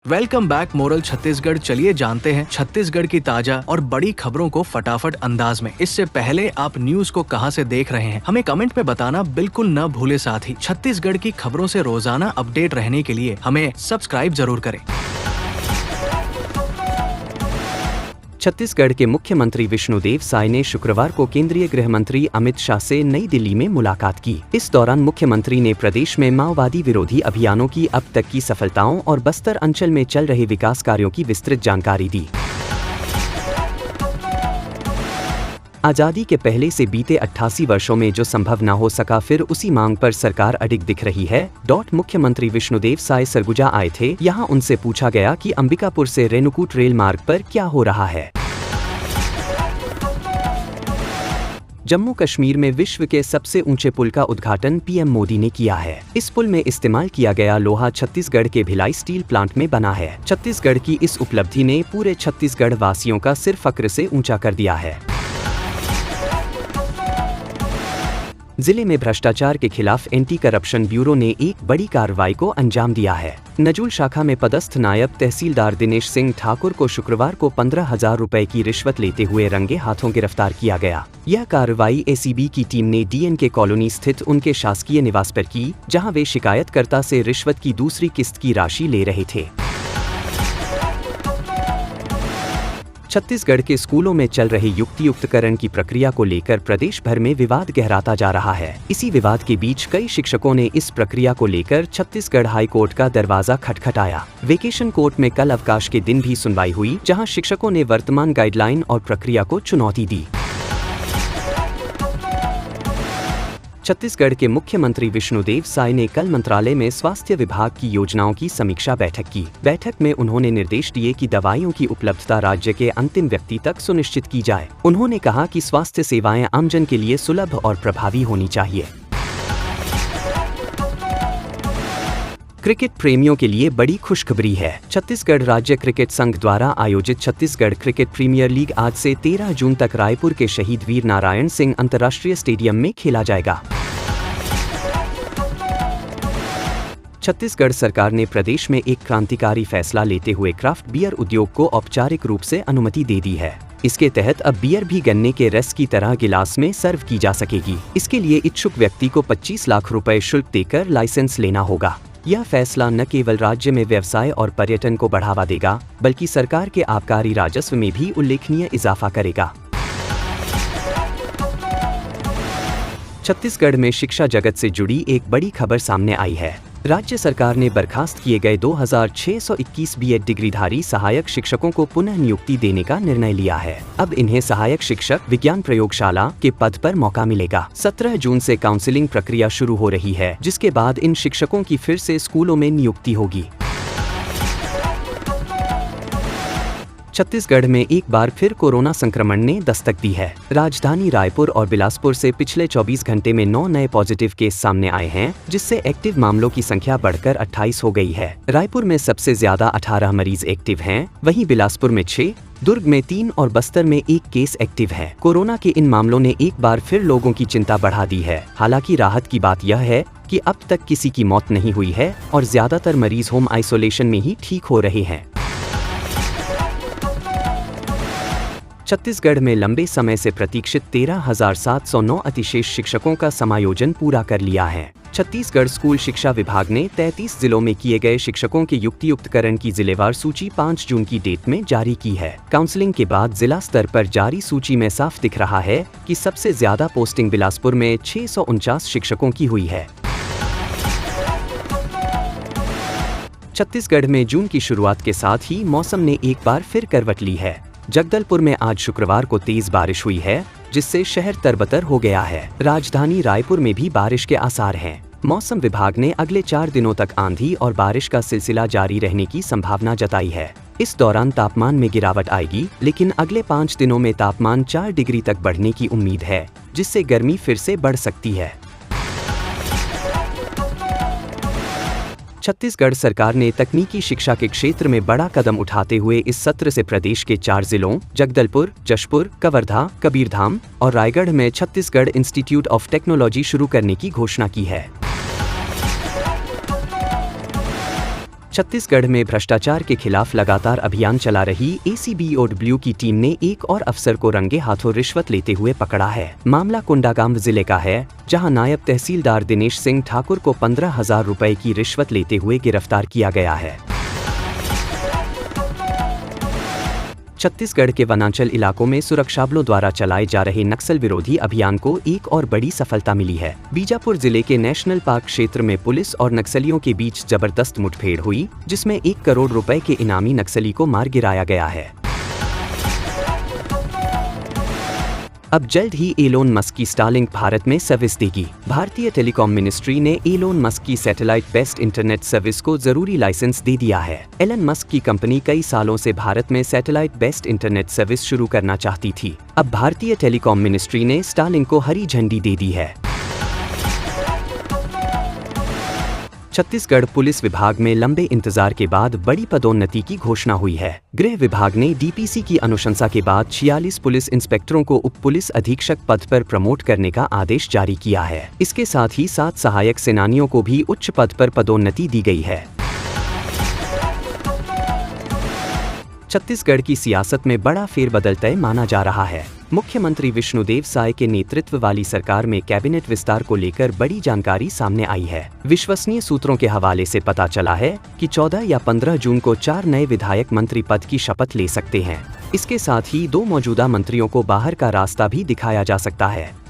Welcome back moral Chhattisgarh. चलिए जानते हैं छत्तीसगढ़ की ताजा और बड़ी खबरों को फटाफट अंदाज में। इससे पहले आप न्यूज को कहां से देख रहे हैं हमें कमेंट में बताना बिल्कुल न भूले। साथ ही छत्तीसगढ़ की खबरों से रोजाना अपडेट रहने के लिए हमें सब्सक्राइब जरूर करें। छत्तीसगढ़ के मुख्यमंत्री विष्णुदेव साय ने शुक्रवार को केंद्रीय गृह मंत्री अमित शाह से नई दिल्ली में मुलाकात की। इस दौरान मुख्यमंत्री ने प्रदेश में माओवादी विरोधी अभियानों की अब तक की सफलताओं और बस्तर अंचल में चल रहे विकास कार्यों की विस्तृत जानकारी दी। आजादी के पहले से बीते 88 वर्षों में जो संभव न हो सका, फिर उसी मांग पर सरकार अडिग दिख रही है। मुख्यमंत्री विष्णुदेव साय सरगुजा आए थे। यहाँ उनसे पूछा गया कि अंबिकापुर से रेणुकूट रेल मार्ग पर क्या हो रहा है। जम्मू कश्मीर में विश्व के सबसे ऊंचे पुल का उद्घाटन पीएम मोदी ने किया है। इस पुल में इस्तेमाल किया गया लोहा छत्तीसगढ़ के भिलाई स्टील प्लांट में बना है। छत्तीसगढ़ की इस उपलब्धि ने पूरे छत्तीसगढ़ वासियों का सिर फक्र से ऊंचा कर दिया है। जिले में भ्रष्टाचार के खिलाफ एंटी करप्शन ब्यूरो ने एक बड़ी कार्रवाई को अंजाम दिया है। नजूल शाखा में पदस्थ नायब तहसीलदार दिनेश सिंह ठाकुर को शुक्रवार को 15,000 रुपए की रिश्वत लेते हुए रंगे हाथों गिरफ्तार किया गया। यह कार्रवाई एसीबी की टीम ने डीएनके कॉलोनी स्थित उनके शासकीय निवास पर की, जहां वे शिकायतकर्ता से रिश्वत की दूसरी किस्त की राशि ले रहे थे। छत्तीसगढ़ के स्कूलों में चल रहे युक्तियुक्तकरण की प्रक्रिया को लेकर प्रदेश भर में विवाद गहराता जा रहा है। इसी विवाद के बीच कई शिक्षकों ने इस प्रक्रिया को लेकर छत्तीसगढ़ हाई कोर्ट का दरवाजा खटखटाया। वेकेशन कोर्ट में कल अवकाश के दिन भी सुनवाई हुई, जहां शिक्षकों ने वर्तमान गाइडलाइन और प्रक्रिया को चुनौती दी। छत्तीसगढ़ के मुख्यमंत्री विष्णुदेव साय ने कल मंत्रालय में स्वास्थ्य विभाग की योजनाओं की समीक्षा बैठक की। बैठक में उन्होंने निर्देश दिए कि दवाइयों की उपलब्धता राज्य के अंतिम व्यक्ति तक सुनिश्चित की जाए। उन्होंने कहा कि स्वास्थ्य सेवाएं आमजन के लिए सुलभ और प्रभावी होनी चाहिए। क्रिकेट प्रेमियों के लिए बड़ी खुशखबरी है। छत्तीसगढ़ राज्य क्रिकेट संघ द्वारा आयोजित छत्तीसगढ़ क्रिकेट प्रीमियर लीग आज से 13 जून तक रायपुर के शहीद वीर नारायण सिंह अंतर्राष्ट्रीय स्टेडियम में खेला जाएगा। छत्तीसगढ़ सरकार ने प्रदेश में एक क्रांतिकारी फैसला लेते हुए क्राफ्ट बियर उद्योग को औपचारिक रूप से अनुमति दे दी है। इसके तहत अब बियर भी गन्ने के रस की तरह गिलास में सर्व की जा सकेगी। इसके लिए इच्छुक व्यक्ति को 25 लाख रुपए शुल्क देकर लाइसेंस लेना होगा। यह फैसला न केवल राज्य में व्यवसाय और पर्यटन को बढ़ावा देगा, बल्कि सरकार के आबकारी राजस्व में भी उल्लेखनीय इजाफा करेगा। छत्तीसगढ़ में शिक्षा जगत से जुड़ी एक बड़ी खबर सामने आई है। राज्य सरकार ने बर्खास्त किए गए 2621 बीएड डिग्रीधारी सहायक शिक्षकों को पुनः नियुक्ति देने का निर्णय लिया है। अब इन्हें सहायक शिक्षक विज्ञान प्रयोगशाला के पद पर मौका मिलेगा। 17 जून से काउंसलिंग प्रक्रिया शुरू हो रही है, जिसके बाद इन शिक्षकों की फिर से स्कूलों में नियुक्ति होगी। छत्तीसगढ़ में एक बार फिर कोरोना संक्रमण ने दस्तक दी है। राजधानी रायपुर और बिलासपुर से पिछले 24 घंटे में 9 नए पॉजिटिव केस सामने आए हैं, जिससे एक्टिव मामलों की संख्या बढ़कर 28 हो गई है। रायपुर में सबसे ज्यादा 18 मरीज एक्टिव हैं, वहीं बिलासपुर में 6, दुर्ग में 3 और बस्तर में 1 केस एक्टिव है। कोरोना के इन मामलों ने एक बार फिर लोगों की चिंता बढ़ा दी है। हालांकि राहत की बात यह है कि अब तक किसी की मौत नहीं हुई है और ज्यादातर मरीज होम आइसोलेशन में ही ठीक हो रहे हैं। छत्तीसगढ़ में लंबे समय से प्रतीक्षित 13,709 अतिशेष शिक्षकों का समायोजन पूरा कर लिया है। छत्तीसगढ़ स्कूल शिक्षा विभाग ने 33 जिलों में किए गए शिक्षकों के युक्तियुक्तकरण की जिलेवार सूची 5 जून की डेट में जारी की है। काउंसलिंग के बाद जिला स्तर पर जारी सूची में साफ दिख रहा है कि सबसे ज्यादा पोस्टिंग बिलासपुर में 649 शिक्षकों की हुई है। छत्तीसगढ़ में जून की शुरुआत के साथ ही मौसम ने एक बार फिर करवट ली है। जगदलपुर में आज शुक्रवार को तेज बारिश हुई है, जिससे शहर तरबतर हो गया है। राजधानी रायपुर में भी बारिश के आसार हैं। मौसम विभाग ने अगले 4 दिनों तक आंधी और बारिश का सिलसिला जारी रहने की संभावना जताई है। इस दौरान तापमान में गिरावट आएगी, लेकिन अगले 5 दिनों में तापमान 4 डिग्री तक बढ़ने की उम्मीद है, जिससे गर्मी फिर से बढ़ सकती है। छत्तीसगढ़ सरकार ने तकनीकी शिक्षा के क्षेत्र में बड़ा कदम उठाते हुए इस सत्र से प्रदेश के 4 जिलों जगदलपुर, जशपुर, कवर्धा, कबीरधाम और रायगढ़ में छत्तीसगढ़ इंस्टीट्यूट ऑफ टेक्नोलॉजी शुरू करने की घोषणा की है। छत्तीसगढ़ में भ्रष्टाचार के खिलाफ लगातार अभियान चला रही ACBOW की टीम ने एक और अफसर को रंगे हाथों रिश्वत लेते हुए पकड़ा है। मामला कोंडागांव जिले का है, जहां नायब तहसीलदार दिनेश सिंह ठाकुर को 15,000 रुपए की रिश्वत लेते हुए गिरफ्तार किया गया है। छत्तीसगढ़ के वनांचल इलाकों में सुरक्षाबलों द्वारा चलाए जा रहे नक्सल विरोधी अभियान को एक और बड़ी सफलता मिली है। बीजापुर जिले के नेशनल पार्क क्षेत्र में पुलिस और नक्सलियों के बीच जबरदस्त मुठभेड़ हुई, जिसमें 1 करोड़ रुपए के इनामी नक्सली को मार गिराया गया है। अब जल्द ही एलोन मस्क की स्टारलिंक भारत में सर्विस देगी। भारतीय टेलीकॉम मिनिस्ट्री ने एलोन मस्क की सैटेलाइट बेस्ड इंटरनेट सर्विस को जरूरी लाइसेंस दे दिया है। एलन मस्क की कंपनी कई सालों से भारत में सैटेलाइट बेस्ड इंटरनेट सर्विस शुरू करना चाहती थी। अब भारतीय टेलीकॉम मिनिस्ट्री ने स्टारलिंक को हरी झंडी दे दी है। छत्तीसगढ़ पुलिस विभाग में लंबे इंतजार के बाद बड़ी पदोन्नति की घोषणा हुई है। गृह विभाग ने DPC की अनुशंसा के बाद 46 पुलिस इंस्पेक्टरों को उप पुलिस अधीक्षक पद पर प्रमोट करने का आदेश जारी किया है। इसके साथ ही 7 सहायक सेनानियों को भी उच्च पद पर पदोन्नति दी गई है। छत्तीसगढ़ की सियासत में बड़ा फेरबदल तय माना जा रहा है। मुख्यमंत्री विष्णुदेव साय के नेतृत्व वाली सरकार में कैबिनेट विस्तार को लेकर बड़ी जानकारी सामने आई है। विश्वसनीय सूत्रों के हवाले से पता चला है कि 14 या 15 जून को 4 नए विधायक मंत्री पद की शपथ ले सकते हैं। इसके साथ ही 2 मौजूदा मंत्रियों को बाहर का रास्ता भी दिखाया जा सकता है।